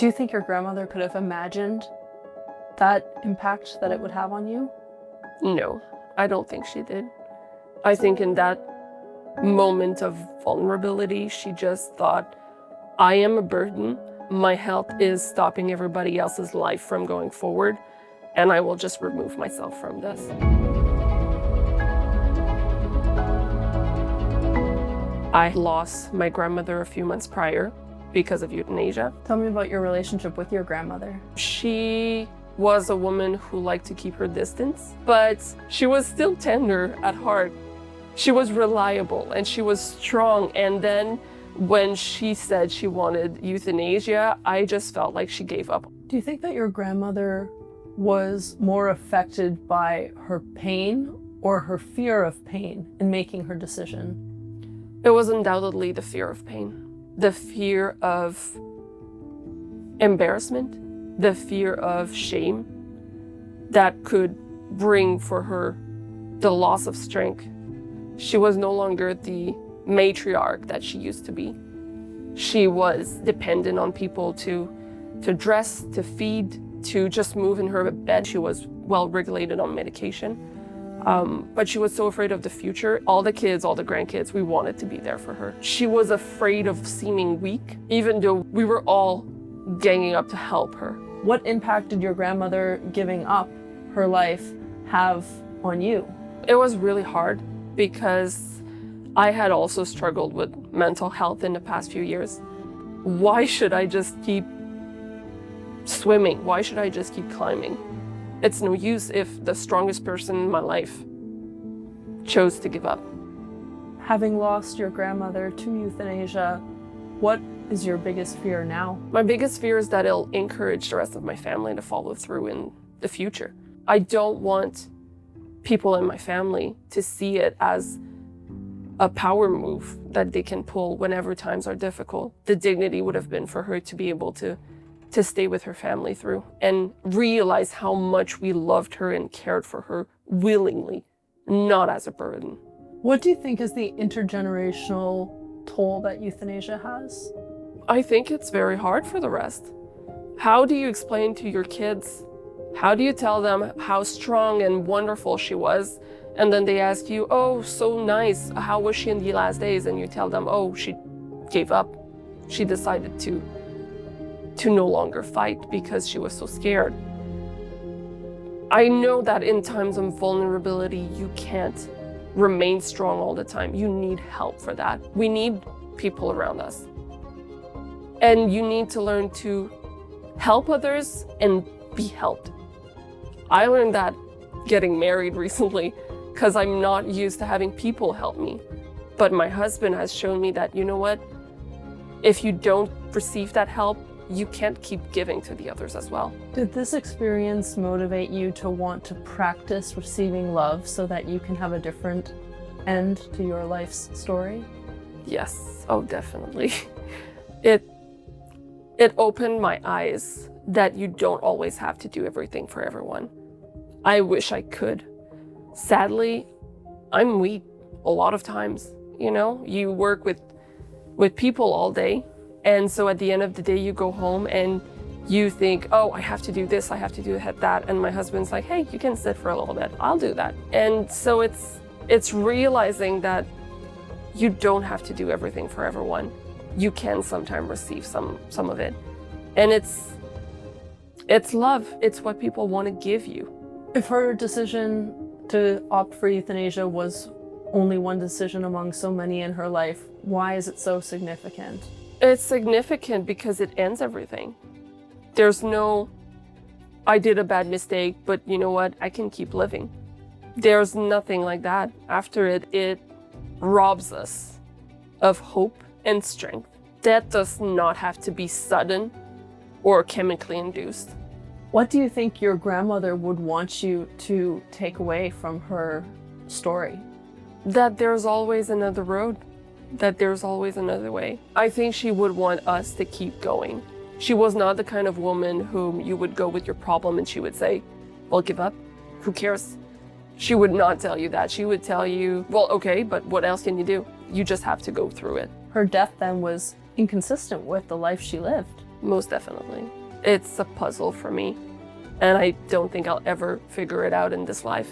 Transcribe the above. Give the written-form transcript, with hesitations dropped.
Do you think your grandmother could have imagined that impact that it would have on you? No, I don't think she did. I think in that moment of vulnerability, she just thought, I am a burden. My health is stopping everybody else's life from going forward, and I will just remove myself from this. I lost my grandmother a few months prior because of euthanasia. Tell me about your relationship with your grandmother. She was a woman who liked to keep her distance, but she was still tender at heart. She was reliable and she was strong. And then when she said she wanted euthanasia, I just felt like she gave up. Do you think that your grandmother was more affected by her pain or her fear of pain in making her decision? It was undoubtedly the fear of pain, the fear of embarrassment, the fear of shame that could bring for her the loss of strength. She was no longer the matriarch that she used to be. She was dependent on people to dress, to feed, to just move in her bed. She was well regulated on medication. But she was so afraid of the future. All the kids, all the grandkids, we wanted to be there for her. She was afraid of seeming weak, even though we were all ganging up to help her. What impact did your grandmother giving up her life have on you? It was really hard because I had also struggled with mental health in the past few years. Why should I just keep swimming? Why should I just keep climbing? It's no use if the strongest person in my life chose to give up. Having lost your grandmother to euthanasia, what is your biggest fear now? My biggest fear is that it'll encourage the rest of my family to follow through in the future. I don't want people in my family to see it as a power move that they can pull whenever times are difficult. The dignity would have been for her to be able to stay with her family through and realize how much we loved her and cared for her willingly, not as a burden. What do you think is the intergenerational toll that euthanasia has? I think it's very hard for the rest. How do you explain to your kids? How do you tell them how strong and wonderful she was? And then they ask you, oh, so nice. How was she in the last days? And you tell them, oh, she gave up. She decided to no longer fight because she was so scared. I know that in times of vulnerability, you can't remain strong all the time. You need help for that. We need people around us. And you need to learn to help others and be helped. I learned that getting married recently because I'm not used to having people help me. But my husband has shown me that, you know what? If you don't receive that help, you can't keep giving to the others as well. Did this experience motivate you to want to practice receiving love so that you can have a different end to your life's story? Yes, oh, definitely. It opened my eyes that you don't always have to do everything for everyone. I wish I could. Sadly, I'm weak a lot of times. You know, you work with people all day. And so at the end of the day, you go home and you think, oh, I have to do this, I have to do that. And my husband's like, hey, you can sit for a little bit. I'll do that. And so it's realizing that you don't have to do everything for everyone. You can sometimes receive some of it. And it's love. It's what people want to give you. If her decision to opt for euthanasia was only one decision among so many in her life, why is it so significant? It's significant because it ends everything. There's no, I did a bad mistake, but you know what? I can keep living. There's nothing like that. After it robs us of hope and strength. That does not have to be sudden or chemically induced. What do you think your grandmother would want you to take away from her story? That there's always another road. That there's always another way. I think she would want us to keep going. She was not the kind of woman whom you would go with your problem and she would say, well, give up. Who cares? She would not tell you that. She would tell you, well, okay, but what else can you do? You just have to go through it. Her death then was inconsistent with the life she lived. most definitely. It's a puzzle for me, and I don't think I'll ever figure it out in this life.